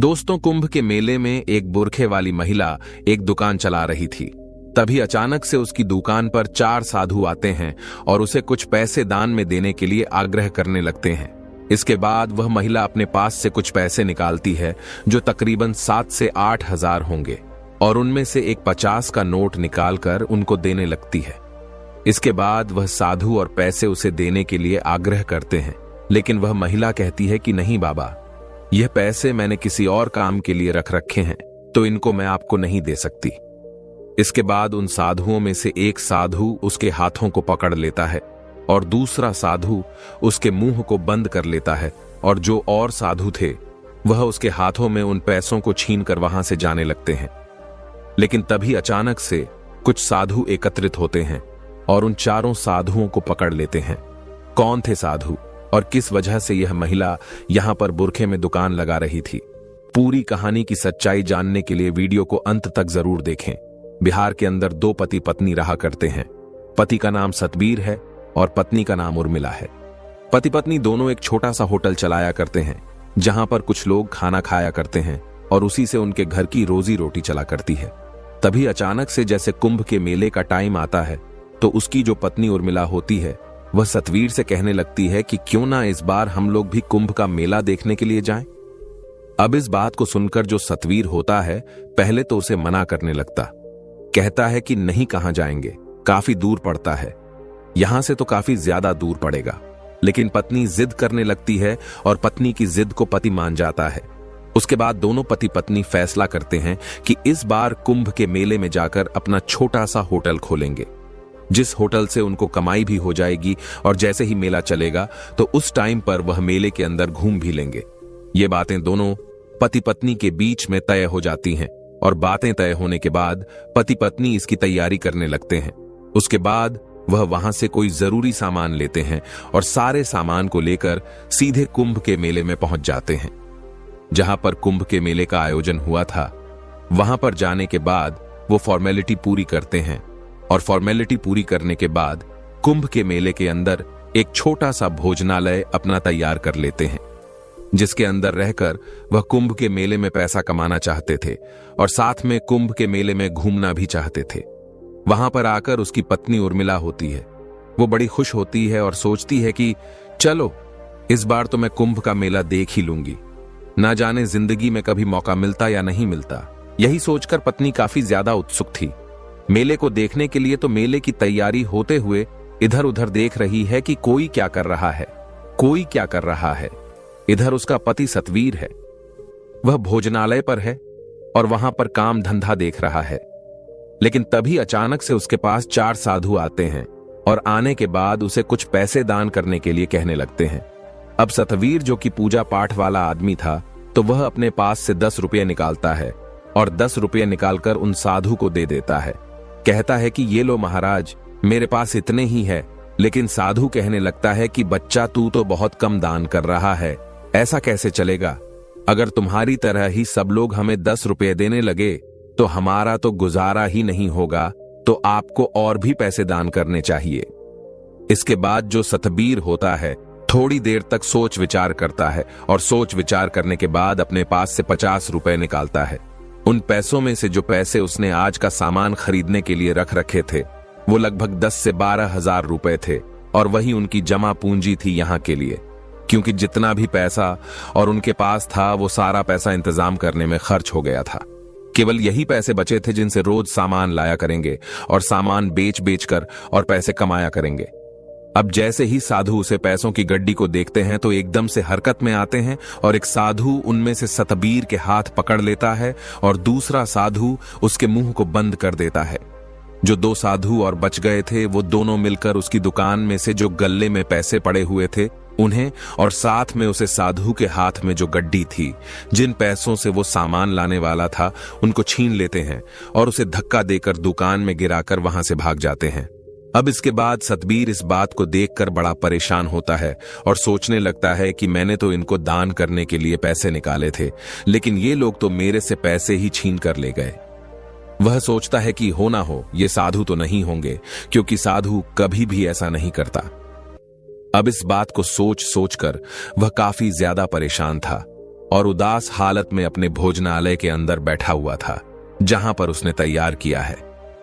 दोस्तों, कुंभ के मेले में एक बुरखे वाली महिला एक दुकान चला रही थी। तभी अचानक से उसकी दुकान पर 4 साधु आते हैं और उसे कुछ पैसे दान में देने के लिए आग्रह करने लगते हैं। इसके बाद वह महिला अपने पास से कुछ पैसे निकालती है जो तकरीबन 7 से 8 हजार होंगे और उनमें से एक 50 का नोट निकालकर उनको देने लगती है। इसके बाद वह साधु और पैसे उसे देने के लिए आग्रह करते हैं, लेकिन वह महिला कहती है कि नहीं बाबा, यह पैसे मैंने किसी और काम के लिए रख रखे हैं, तो इनको मैं आपको नहीं दे सकती। इसके बाद उन साधुओं में से एक साधु उसके हाथों को पकड़ लेता है और दूसरा साधु उसके मुंह को बंद कर लेता है, और जो और साधु थे वह उसके हाथों में उन पैसों को छीनकर वहां से जाने लगते हैं। लेकिन तभी अचानक से कुछ साधु एकत्रित होते हैं और उन चारों साधुओं को पकड़ लेते हैं। कौन थे साधु और किस वजह से यह महिला यहां पर बुरखे में दुकान लगा रही थी? पूरी कहानी की सच्चाई जानने के लिए वीडियो को अंत तक जरूर देखें। बिहार के अंदर 2 पति पत्नी रहा करते हैं। पति का नाम सतबीर है और पत्नी का नाम उर्मिला है। पति पत्नी दोनों एक छोटा सा होटल चलाया करते हैं, जहां पर कुछ लोग खाना खाया करते हैं और उसी से उनके घर की रोजी रोटी चला करती है। तभी अचानक से जैसे कुंभ के मेले का टाइम आता है, तो उसकी जो पत्नी उर्मिला होती है वह सतवीर से कहने लगती है कि क्यों ना इस बार हम लोग भी कुंभ का मेला देखने के लिए जाएं। अब इस बात को सुनकर जो सतवीर होता है पहले तो उसे मना करने लगता, कहता है कि नहीं, कहां जाएंगे, काफी दूर पड़ता है, यहां से तो काफी ज्यादा दूर पड़ेगा। लेकिन पत्नी जिद करने लगती है और पत्नी की जिद को पति मान जाता है। उसके बाद दोनों पति पत्नी फैसला करते हैं कि इस बार कुंभ के मेले में जाकर अपना छोटा सा होटल खोलेंगे, जिस होटल से उनको कमाई भी हो जाएगी और जैसे ही मेला चलेगा तो उस टाइम पर वह मेले के अंदर घूम भी लेंगे। ये बातें दोनों पति पत्नी के बीच में तय हो जाती हैं और बातें तय होने के बाद पति पत्नी इसकी तैयारी करने लगते हैं। उसके बाद वह वहां से कोई जरूरी सामान लेते हैं और सारे सामान को लेकर सीधे कुंभ के मेले में पहुंच जाते हैं। जहां पर कुंभ के मेले का आयोजन हुआ था, वहां पर जाने के बाद वो फॉर्मेलिटी पूरी करते हैं और फॉर्मेलिटी पूरी करने के बाद कुंभ के मेले के अंदर एक छोटा सा भोजनालय अपना तैयार कर लेते हैं, जिसके अंदर रहकर वह कुंभ के मेले में पैसा कमाना चाहते थे और साथ में कुंभ के मेले में घूमना भी चाहते थे। वहां पर आकर उसकी पत्नी उर्मिला होती है। वो बड़ी खुश होती है और सोचती है कि चलो इस बार तो मैं कुंभ का मेला देख ही लूंगी, ना जाने जिंदगी में कभी मौका मिलता या नहीं मिलता। यही सोचकर पत्नी काफी ज्यादा उत्सुक थी। मेले को देखने के लिए तो मेले की तैयारी होते हुए इधर उधर देख रही है कि कोई क्या कर रहा है, कोई क्या कर रहा है। इधर उसका पति सतवीर है, वह भोजनालय पर है और वहां पर काम धंधा देख रहा है। लेकिन तभी अचानक से उसके पास 4 साधु आते हैं और आने के बाद उसे कुछ पैसे दान करने के लिए कहने लगते हैं। अब सतवीर, जो कि पूजा पाठ वाला आदमी था, तो वह अपने पास से 10 रुपये निकालता है और 10 रुपये निकालकर उन साधु को दे देता है। कहता है कि ये लो महाराज, मेरे पास इतने ही है। लेकिन साधु कहने लगता है कि बच्चा, तू तो बहुत कम दान कर रहा है, ऐसा कैसे चलेगा? अगर तुम्हारी तरह ही सब लोग हमें 10 रुपये देने लगे तो हमारा तो गुजारा ही नहीं होगा, तो आपको और भी पैसे दान करने चाहिए। इसके बाद जो सतबीर होता है थोड़ी देर तक सोच विचार करता है और सोच विचार करने के बाद अपने पास से 50 रुपए निकालता है। उन पैसों में से जो पैसे उसने आज का सामान खरीदने के लिए रख रखे थे वो लगभग 10 से 12 हजार रुपए थे और वही उनकी जमा पूंजी थी यहाँ के लिए, क्योंकि जितना भी पैसा और उनके पास था वो सारा पैसा इंतजाम करने में खर्च हो गया था। केवल यही पैसे बचे थे जिनसे रोज सामान लाया करेंगे और सामान बेच बेच कर और पैसे कमाया करेंगे। अब जैसे ही साधु उसे पैसों की गड्डी को देखते हैं तो एकदम से हरकत में आते हैं और एक साधु उनमें से सतबीर के हाथ पकड़ लेता है और दूसरा साधु उसके मुंह को बंद कर देता है। जो 2 साधु और बच गए थे वो दोनों मिलकर उसकी दुकान में से जो गल्ले में पैसे पड़े हुए थे उन्हें और साथ में उसे साधु के हाथ में जो गड्डी थी, जिन पैसों से वो सामान लाने वाला था, उनको छीन लेते हैं और उसे धक्का देकर दुकान में गिराकर वहां से भाग जाते हैं। अब इसके बाद सतबीर इस बात को देखकर बड़ा परेशान होता है और सोचने लगता है कि मैंने तो इनको दान करने के लिए पैसे निकाले थे, लेकिन ये लोग तो मेरे से पैसे ही छीन कर ले गए। वह सोचता है कि हो ना हो ये साधु तो नहीं होंगे, क्योंकि साधु कभी भी ऐसा नहीं करता। अब इस बात को सोच सोचकर वह काफी ज्यादा परेशान था। और उदास हालत में अपने भोजनालय के अंदर बैठा हुआ था, जहां पर उसने तैयार किया है,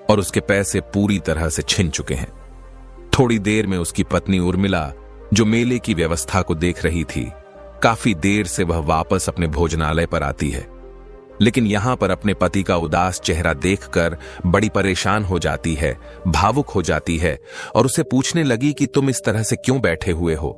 और उसके पैसे पूरी तरह से छिन चुके हैं। थोड़ी देर में उसकी पत्नी उर्मिला, जो मेले की व्यवस्था को देख रही थी, काफी देर से वह वापस अपने भोजनालय पर आती है, लेकिन यहां पर अपने पति का उदास चेहरा देखकर बड़ी परेशान हो जाती है, भावुक हो जाती है और उसे पूछने लगी कि तुम इस तरह से क्यों बैठे हुए हो।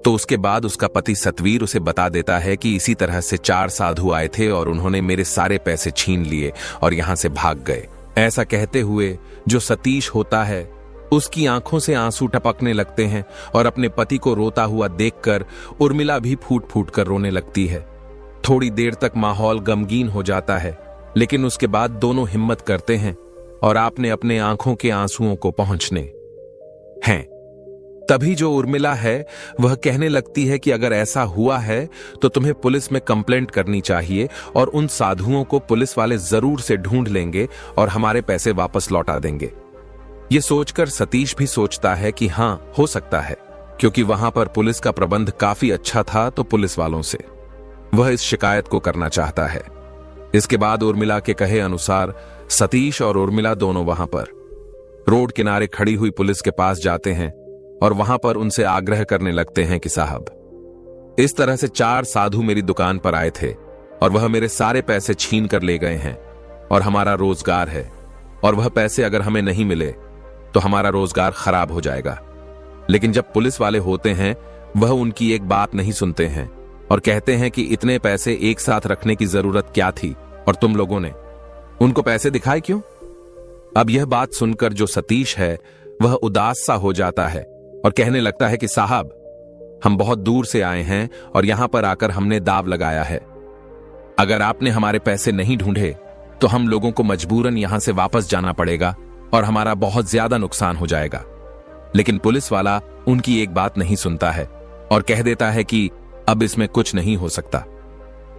तो उसके बाद उसका पति सतवीर उसे बता देता है कि इसी तरह से 4 साधु आए थे और उन्होंने मेरे सारे पैसे छीन लिए और यहां से भाग गए। ऐसा कहते हुए जो सतीश होता है, उसकी आंखों से आंसू टपकने लगते हैं और अपने पति को रोता हुआ देखकर उर्मिला भी फूट फूट कर रोने लगती है। थोड़ी देर तक माहौल गमगीन हो जाता है, लेकिन उसके बाद दोनों हिम्मत करते हैं और आपने अपने आंखों के आंसुओं को पहुंचने हैं। तभी जो उर्मिला है वह कहने लगती है कि अगर ऐसा हुआ है तो तुम्हें पुलिस में कंप्लेंट करनी चाहिए और उन साधुओं को पुलिस वाले जरूर से ढूंढ लेंगे और हमारे पैसे वापस लौटा देंगे। ये सोचकर सतीश भी सोचता है कि हां, हो सकता है, क्योंकि वहां पर पुलिस का प्रबंध काफी अच्छा था, तो पुलिस वालों से वह इस शिकायत को करना चाहता है। इसके बाद उर्मिला के कहे अनुसार सतीश और उर्मिला दोनों वहां पर रोड किनारे खड़ी हुई पुलिस के पास जाते हैं और वहां पर उनसे आग्रह करने लगते हैं कि साहब, इस तरह से 4 साधु मेरी दुकान पर आए थे और वह मेरे सारे पैसे छीन कर ले गए हैं और हमारा रोजगार है, और वह पैसे अगर हमें नहीं मिले तो हमारा रोजगार खराब हो जाएगा। लेकिन जब पुलिस वाले होते हैं वह उनकी एक बात नहीं सुनते हैं और कहते हैं कि इतने पैसे एक साथ रखने की जरूरत क्या थी और तुम लोगों ने उनको पैसे दिखाए क्यों। अब यह बात सुनकर जो सतीश है वह उदास सा हो जाता है और कहने लगता है कि साहब, हम बहुत दूर से आए हैं और यहां पर आकर हमने दाव लगाया है। अगर आपने हमारे पैसे नहीं ढूंढे तो हम लोगों को मजबूरन यहां से वापस जाना पड़ेगा और हमारा बहुत ज्यादा नुकसान हो जाएगा। लेकिन पुलिस वाला उनकी एक बात नहीं सुनता है और कह देता है कि अब इसमें कुछ नहीं हो सकता।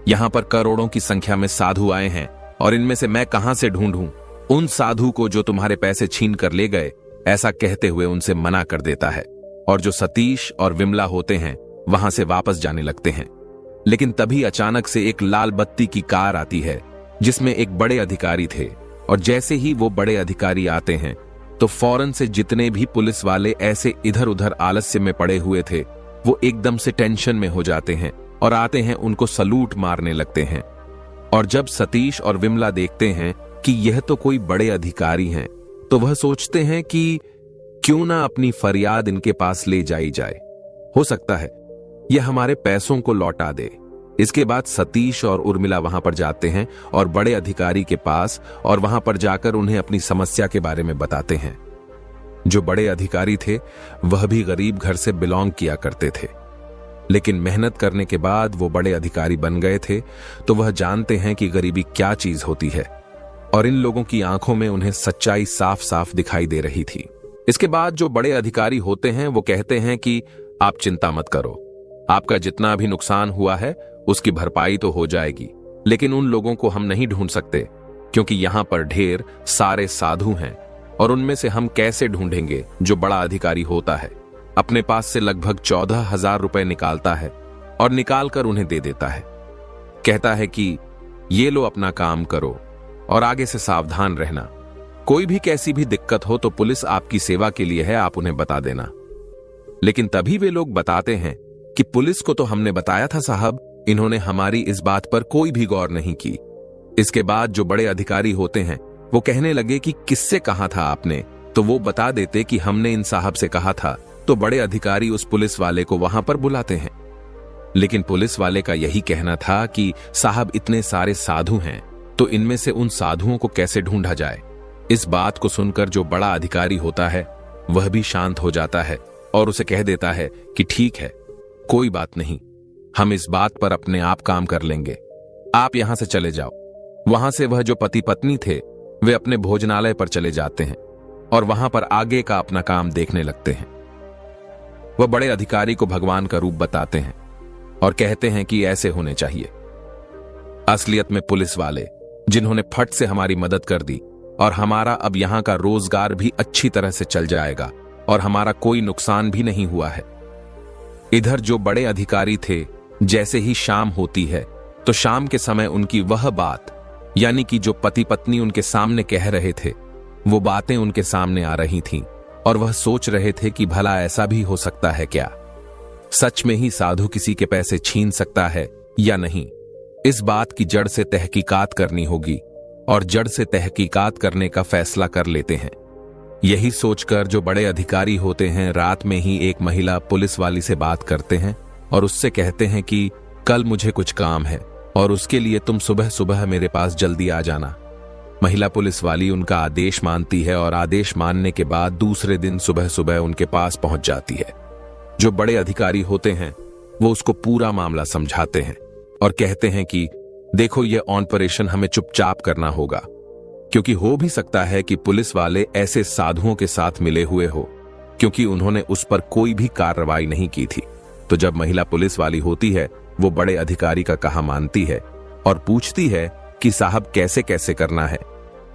यहां पर करोड़ों की संख्या में साधु आए हैं और इनमें से मैं कहां से ढूंढूं उन साधु को जो तुम्हारे पैसे छीन कर ले गए। ऐसा कहते हुए उनसे मना कर देता है और जो सतीश और विमला होते हैं वहां से वापस जाने लगते हैं। लेकिन तभी अचानक से एक लाल बत्ती की कार आती है जिसमें एक बड़े अधिकारी थे, और जैसे ही वो बड़े अधिकारी आते हैं तो फौरन से जितने भी पुलिस वाले ऐसे इधर उधर आलस्य में पड़े हुए थे वो एकदम से टेंशन में हो जाते हैं और आते हैं उनको सलूट मारने लगते हैं। और जब सतीश और विमला देखते हैं कि यह तो कोई बड़े अधिकारी हैं, तो वह सोचते हैं कि क्यों ना अपनी फरियाद इनके पास ले जाई जाए, हो सकता है यह हमारे पैसों को लौटा दे। इसके बाद सतीश और उर्मिला वहां पर जाते हैं और बड़े अधिकारी के पास, और वहां पर जाकर उन्हें अपनी समस्या के बारे में बताते हैं। जो बड़े अधिकारी थे वह भी गरीब घर से बिलोंग किया करते थे, लेकिन मेहनत करने के बाद वो बड़े अधिकारी बन गए थे, तो वह जानते हैं कि गरीबी क्या चीज होती है, और इन लोगों की आंखों में उन्हें सच्चाई साफ साफ दिखाई दे रही थी। इसके बाद जो बड़े अधिकारी होते हैं वो कहते हैं कि आप चिंता मत करो, आपका जितना भी नुकसान हुआ है उसकी भरपाई तो हो जाएगी, लेकिन उन लोगों को हम नहीं ढूंढ सकते क्योंकि यहां पर ढेर सारे साधु हैं और उनमें से हम कैसे ढूंढेंगे। जो बड़ा अधिकारी होता है अपने पास से लगभग 14,000 रुपए निकालता है और निकालकर उन्हें दे देता है। कहता है कि ये लो, अपना काम करो और आगे से सावधान रहना। कोई भी कैसी भी दिक्कत हो तो पुलिस आपकी सेवा के लिए है, आप उन्हें बता देना। लेकिन तभी वे लोग बताते हैं कि पुलिस को तो हमने बताया था साहब, इन्होंने हमारी इस बात पर कोई भी गौर नहीं की। इसके बाद जो बड़े अधिकारी होते हैं वो कहने लगे कि किससे कहा था आपने, तो वो बता देते कि हमने इन साहब से कहा था। तो बड़े अधिकारी उस पुलिस वाले को वहां पर बुलाते हैं, लेकिन पुलिस वाले का यही कहना था कि साहब इतने सारे साधु हैं तो इनमें से उन साधुओं को कैसे ढूंढा जाए। इस बात को सुनकर जो बड़ा अधिकारी होता है वह भी शांत हो जाता है और उसे कह देता है कि ठीक है, कोई बात नहीं, हम इस बात पर अपने आप काम कर लेंगे, आप यहां से चले जाओ। वहां से वह जो पति पत्नी थे वे अपने भोजनालय पर चले जाते हैं और वहां पर आगे का अपना काम देखने लगते हैं। वह बड़े अधिकारी को भगवान का रूप बताते हैं और कहते हैं कि ऐसे होने चाहिए। असलियत में पुलिस वाले जिन्होंने फट से हमारी मदद कर दी और हमारा अब यहां का रोजगार भी अच्छी तरह से चल जाएगा और हमारा कोई नुकसान भी नहीं हुआ है। इधर जो बड़े अधिकारी थे जैसे ही शाम होती है तो शाम के समय उनकी वह बात, यानी कि जो पति पत्नी उनके सामने कह रहे थे, वो बातें उनके सामने आ रही थीं और वह सोच रहे थे कि भला ऐसा भी हो सकता है क्या? सच में ही साधु किसी के पैसे छीन सकता है या नहीं? इस बात की जड़ से तहकीकात करनी होगी और जड़ से तहकीकात करने का फैसला कर लेते हैं। यही सोचकर जो बड़े अधिकारी होते हैं रात में ही एक महिला पुलिस वाली से बात करते हैं और उससे कहते हैं कि कल मुझे कुछ काम है और उसके लिए तुम सुबह सुबह मेरे पास जल्दी आ जाना। महिला पुलिस वाली उनका आदेश मानती है और आदेश मानने के बाद दूसरे दिन सुबह सुबह उनके पास पहुंच जाती है। जो बड़े अधिकारी होते हैं वो उसको पूरा मामला समझाते हैं और कहते हैं कि देखो, ये ऑपरेशन हमें चुपचाप करना होगा, क्योंकि हो भी सकता है कि पुलिस वाले ऐसे साधुओं के साथ मिले हुए हो, क्योंकि उन्होंने उस पर कोई भी कार्रवाई नहीं की थी। तो जब महिला पुलिस वाली होती है वो बड़े अधिकारी का कहा मानती है और पूछती है कि साहब कैसे कैसे करना है।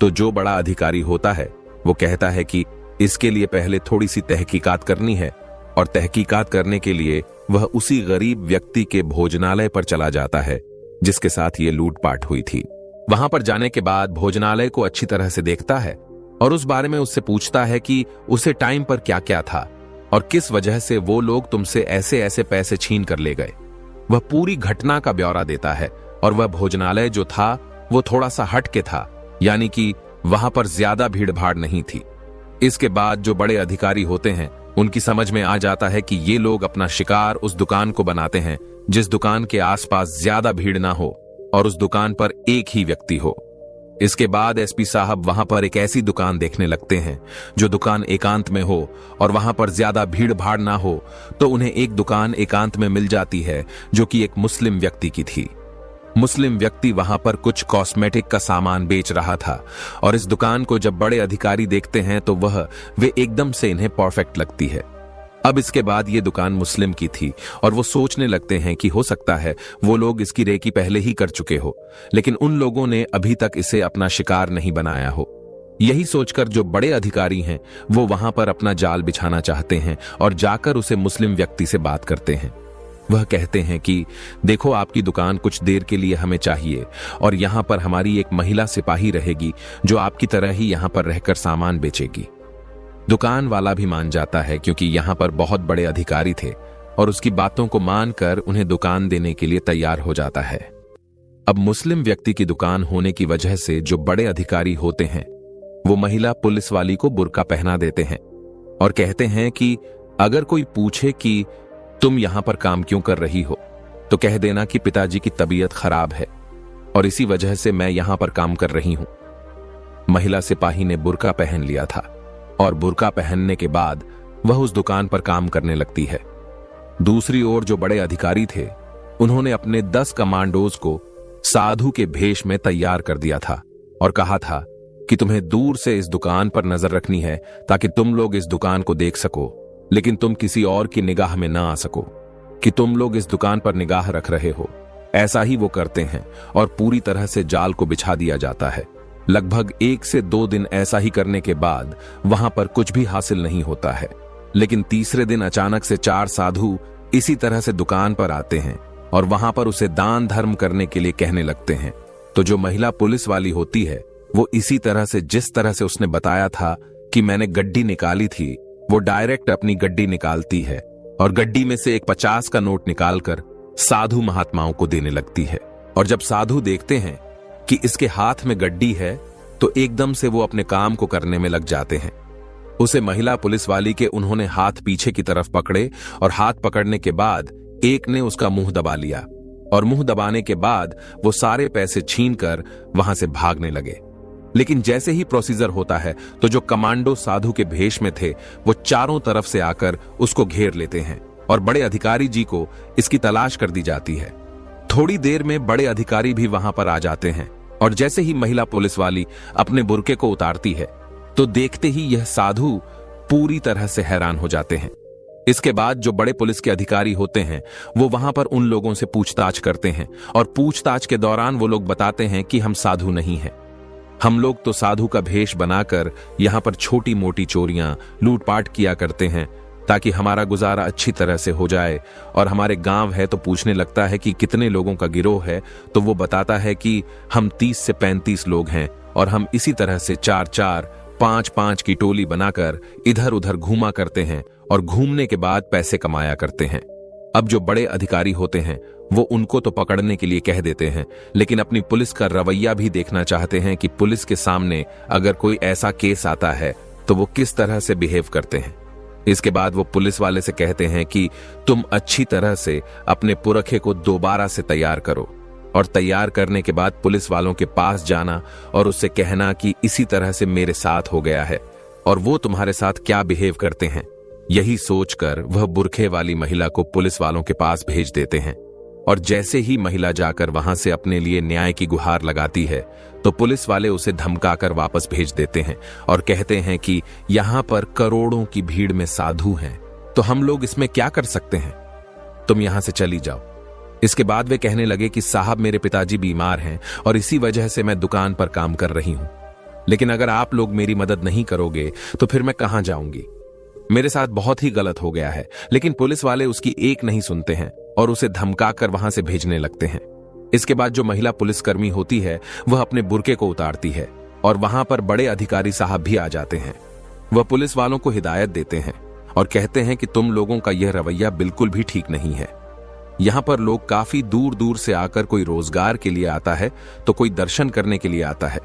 तो जो बड़ा अधिकारी होता है वो कहता है कि इसके लिए पहले थोड़ी सी तहकीकात करनी है, और तहकीकात करने के लिए वह उसी गरीब व्यक्ति के भोजनालय पर चला जाता है जिसके साथ ये लूटपाट हुई थी। वहां पर जाने के बाद भोजनालय को अच्छी तरह से देखता है और उस बारे में उससे पूछता है कि उसे टाइम पर क्या क्या था और किस वजह से वो लोग तुमसे ऐसे ऐसे पैसे छीन कर ले गए। वह पूरी घटना का ब्यौरा देता है और वह भोजनालय जो था वो थोड़ा सा हट के था, यानी कि वहां पर ज्यादा भीड़ भाड़ नहीं थी। इसके बाद जो बड़े अधिकारी होते हैं उनकी समझ में आ जाता है कि ये लोग अपना शिकार उस दुकान को बनाते हैं जिस दुकान के आसपास ज्यादा भीड़ ना हो और उस दुकान पर एक ही व्यक्ति हो। इसके बाद एसपी साहब वहां पर एक ऐसी दुकान देखने लगते हैं जो दुकान एकांत में हो और वहां पर ज्यादा भीड़ भाड़ ना हो। तो उन्हें एक दुकान एकांत में मिल जाती है जो कि एक मुस्लिम व्यक्ति की थी। मुस्लिम व्यक्ति वहां पर कुछ कॉस्मेटिक का सामान बेच रहा था और इस दुकान को जब बड़े अधिकारी देखते हैं तो वे एकदम से इन्हें परफेक्ट लगती है। अब इसके बाद ये दुकान मुस्लिम की थी और वो सोचने लगते हैं कि हो सकता है वो लोग इसकी रेकी पहले ही कर चुके हो, लेकिन उन लोगों ने अभी तक इसे अपना शिकार नहीं बनाया हो। यही सोचकर जो बड़े अधिकारी हैं वो वहां पर अपना जाल बिछाना चाहते हैं और जाकर उसे मुस्लिम व्यक्ति से बात करते हैं। वह कहते हैं कि देखो, आपकी दुकान कुछ देर के लिए हमें चाहिए और यहाँ पर हमारी एक महिला सिपाही रहेगी जो आपकी तरह ही यहाँ पर रहकर सामान बेचेगी। दुकान वाला भी मान जाता है क्योंकि यहाँ पर बहुत बड़े अधिकारी थे और उसकी बातों को मानकर उन्हें दुकान देने के लिए तैयार हो जाता है। अब मुस्लिम व्यक्ति की दुकान होने की वजह से जो बड़े अधिकारी होते हैं वो महिला पुलिस वाली को बुर्का पहना देते हैं और कहते हैं कि अगर कोई पूछे कि तुम यहां पर काम क्यों कर रही हो तो कह देना कि पिताजी की तबीयत खराब है और इसी वजह से मैं यहां पर काम कर रही हूं। महिला सिपाही ने बुर्का पहन लिया था और बुर्का पहनने के बाद वह उस दुकान पर काम करने लगती है। दूसरी ओर जो बड़े अधिकारी थे उन्होंने अपने 10 कमांडोज को साधु के भेष में तैयार कर दिया था और कहा था कि तुम्हें दूर से इस दुकान पर नजर रखनी है ताकि तुम लोग इस दुकान को देख सको, लेकिन तुम किसी और की निगाह में ना आ सको कि तुम लोग इस दुकान पर निगाह रख रहे हो। ऐसा ही वो करते हैं और पूरी तरह से जाल को बिछा दिया जाता है। लगभग 1 से 2 दिन ऐसा ही करने के बाद वहां पर कुछ भी हासिल नहीं होता है, लेकिन तीसरे दिन अचानक से 4 साधु इसी तरह से दुकान पर आते हैं और वहां पर उसे दान धर्म करने के लिए कहने लगते हैं। तो जो महिला पुलिस वाली होती है वो इसी तरह से, जिस तरह से उसने बताया था कि मैंने गड्डी निकाली थी, वो डायरेक्ट अपनी गड्डी निकालती है और गड्डी में से एक 50 का नोट निकालकर साधु महात्माओं को देने लगती है। और जब साधु देखते हैं कि इसके हाथ में गड्डी है तो एकदम से वो अपने काम को करने में लग जाते हैं। उसे महिला पुलिस वाली के उन्होंने हाथ पीछे की तरफ पकड़े और हाथ पकड़ने के बाद एक ने उसका मुंह दबा लिया और मुंह दबाने के बाद वो सारे पैसे छीनकर वहां से भागने लगे। लेकिन जैसे ही प्रोसीजर होता है तो जो कमांडो साधु के भेष में थे वो चारों तरफ से आकर उसको घेर लेते हैं और बड़े अधिकारी जी को इसकी तलाश कर दी जाती है। थोड़ी देर में बड़े अधिकारी भी वहां पर आ जाते हैं और जैसे ही महिला पुलिस वाली अपने बुर्के को उतारती है तो देखते ही यह साधु पूरी तरह से हैरान हो जाते हैं। इसके बाद जो बड़े पुलिस के अधिकारी होते हैं वो वहां पर उन लोगों से पूछताछ करते हैं और पूछताछ के दौरान वो लोग बताते हैं कि हम साधु नहीं हैं, हम लोग तो साधु का भेष बनाकर यहां पर छोटी मोटी चोरियां लूटपाट किया करते हैं, ताकि हमारा गुजारा अच्छी तरह से हो जाए। और हमारे गांव है तो पूछने लगता है कि कितने लोगों का गिरोह है, तो वो बताता है कि हम 30 से 35 लोग हैं और हम इसी तरह से 4-4, 5-5 की टोली बनाकर इधर उधर घूमा करते हैं और घूमने के बाद पैसे कमाया करते हैं। अब जो बड़े अधिकारी होते हैं वो उनको तो पकड़ने के लिए कह देते हैं, लेकिन अपनी पुलिस का रवैया भी देखना चाहते हैं कि पुलिस के सामने अगर कोई ऐसा केस आता है तो वो किस तरह से बिहेव करते हैं। इसके बाद वो पुलिस वाले से कहते हैं कि तुम अच्छी तरह से अपने पुरखे को दोबारा से तैयार करो, और तैयार करने के बाद पुलिस वालों के पास जाना और उससे कहना कि इसी तरह से मेरे साथ हो गया है और वो तुम्हारे साथ क्या बिहेव करते हैं। यही सोचकर वह बुरखे वाली महिला को पुलिस वालों के पास भेज देते हैं। और जैसे ही महिला जाकर वहां से अपने लिए न्याय की गुहार लगाती है तो पुलिस वाले उसे धमकाकर वापस भेज देते हैं और कहते हैं कि यहां पर करोड़ों की भीड़ में साधु हैं, तो हम लोग इसमें क्या कर सकते हैं, तुम यहां से चली जाओ। इसके बाद वे कहने लगे कि साहब मेरे पिताजी बीमार हैं और इसी वजह से मैं दुकान पर काम कर रही हूं, लेकिन अगर आप लोग मेरी मदद नहीं करोगे तो फिर मैं कहां जाऊंगी। मेरे साथ बहुत ही गलत हो गया है। लेकिन पुलिस वाले उसकी एक नहीं सुनते हैं और उसे धमकाकर वहां से भेजने लगते हैं। इसके बाद जो महिला पुलिसकर्मी होती है वह अपने बुर्के को उतारती है और वहां पर बड़े अधिकारी साहब भी आ जाते हैं। वह पुलिस वालों को हिदायत देते हैं और कहते हैं कि तुम लोगों का यह रवैया बिल्कुल भी ठीक नहीं है। यहां पर लोग काफी दूर दूर से आकर कोई रोजगार के लिए आता है तो कोई दर्शन करने के लिए आता है,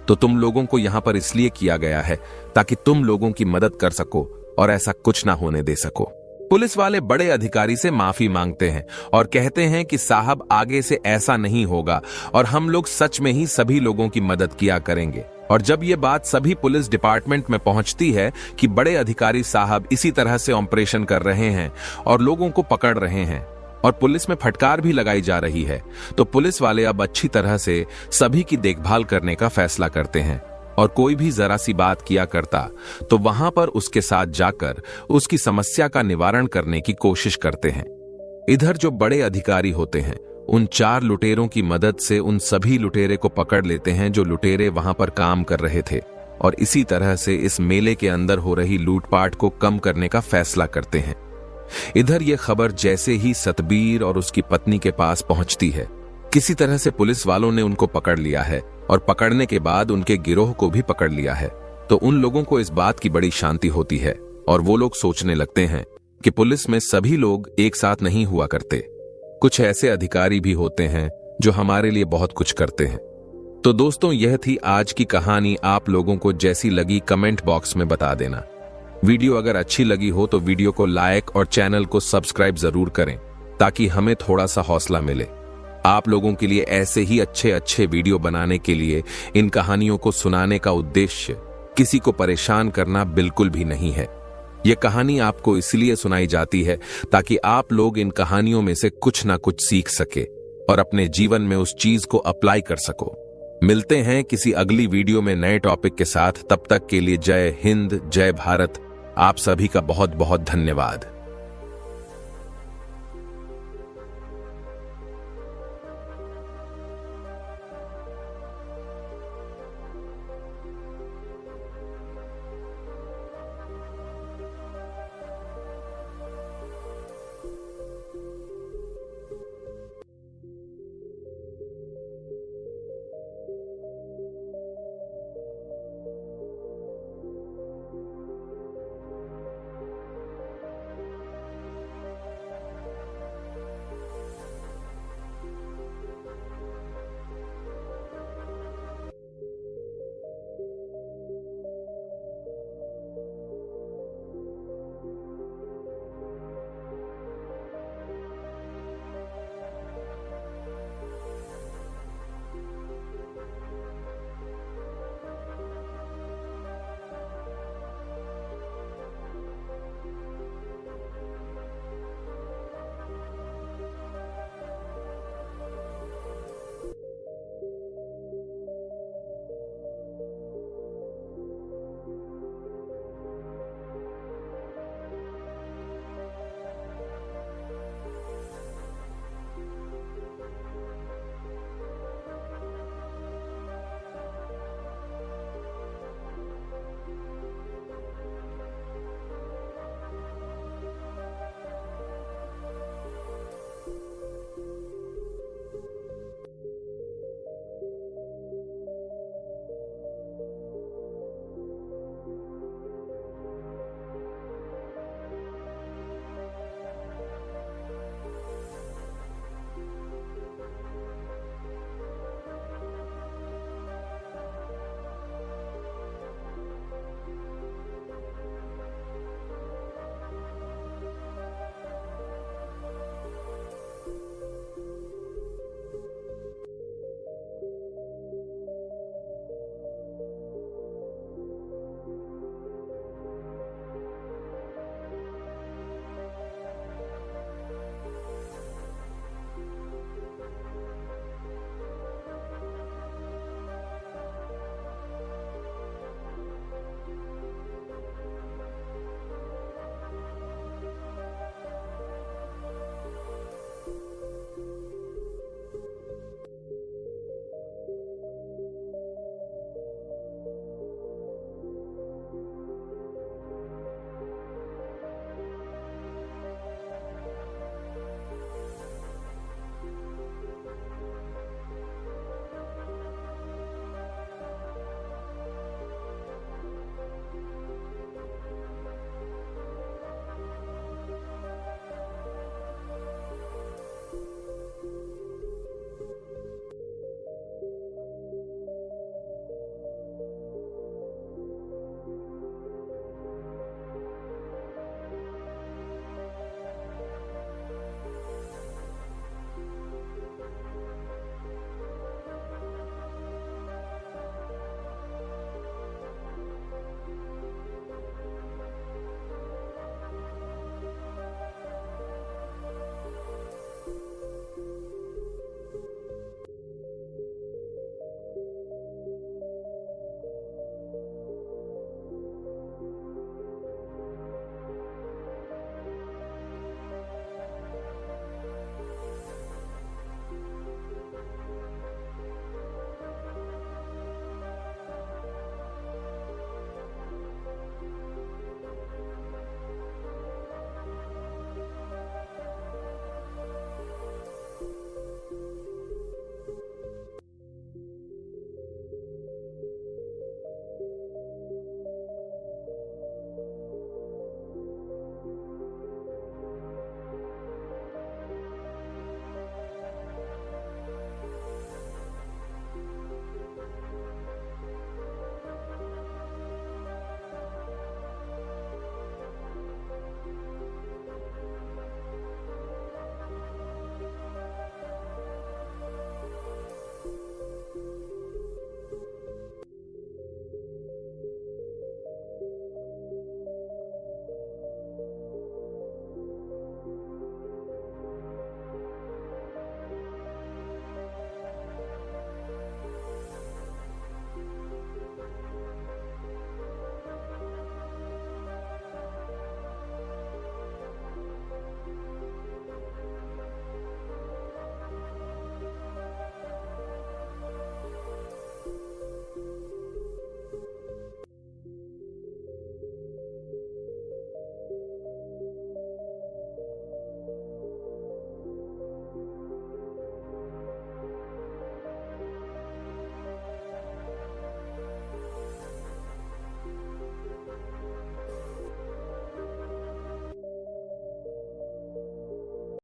तो तुम लोगों को यहां पर इसलिए किया गया है ताकि तुम लोगों की मदद कर सको और ऐसा कुछ ना होने दे सको। पुलिस वाले बड़े अधिकारी से माफी मांगते हैं और कहते हैं कि साहब आगे से ऐसा नहीं होगा और हम लोग सच में ही सभी लोगों की मदद किया करेंगे। और जब ये बात सभी पुलिस डिपार्टमेंट में पहुंचती है कि बड़े अधिकारी साहब इसी तरह से ऑपरेशन कर रहे हैं और लोगों को पकड़ रहे हैं और पुलिस में फटकार भी लगाई जा रही है, तो पुलिस वाले अब अच्छी तरह से सभी की देखभाल करने का फैसला करते हैं और कोई भी जरा सी बात किया करता तो वहां पर उसके साथ जाकर उसकी समस्या का निवारण करने की कोशिश करते हैं। इधर जो बड़े अधिकारी होते हैं उन 4 लुटेरों की मदद से उन सभी लुटेरे को पकड़ लेते हैं जो लुटेरे वहां पर काम कर रहे थे और इसी तरह से इस मेले के अंदर हो रही लूटपाट को कम करने का फैसला करते हैं। इधर यह खबर जैसे ही सतबीर और उसकी पत्नी के पास पहुंचती है, किसी तरह से पुलिस वालों ने उनको पकड़ लिया है और पकड़ने के बाद उनके गिरोह को भी पकड़ लिया है, तो उन लोगों को इस बात की बड़ी शांति होती है और वो लोग सोचने लगते हैं कि पुलिस में सभी लोग एक साथ नहीं हुआ करते, कुछ ऐसे अधिकारी भी होते हैं जो हमारे लिए बहुत कुछ करते हैं। तो दोस्तों यह थी आज की कहानी। आप लोगों को जैसी लगी कमेंट बॉक्स में बता देना। वीडियो अगर अच्छी लगी हो तो वीडियो को लाइक और चैनल को सब्सक्राइब जरूर करें ताकि हमें थोड़ा सा हौसला मिले। आप लोगों के लिए ऐसे ही अच्छे अच्छे वीडियो बनाने के लिए इन कहानियों को सुनाने का उद्देश्य किसी को परेशान करना बिल्कुल भी नहीं है। यह कहानी आपको इसलिए सुनाई जाती है ताकि आप लोग इन कहानियों में से कुछ ना कुछ सीख सके और अपने जीवन में उस चीज को अप्लाई कर सको। मिलते हैं किसी अगली वीडियो में नए टॉपिक के साथ। तब तक के लिए जय हिंद, जय भारत। आप सभी का बहुत बहुत धन्यवाद।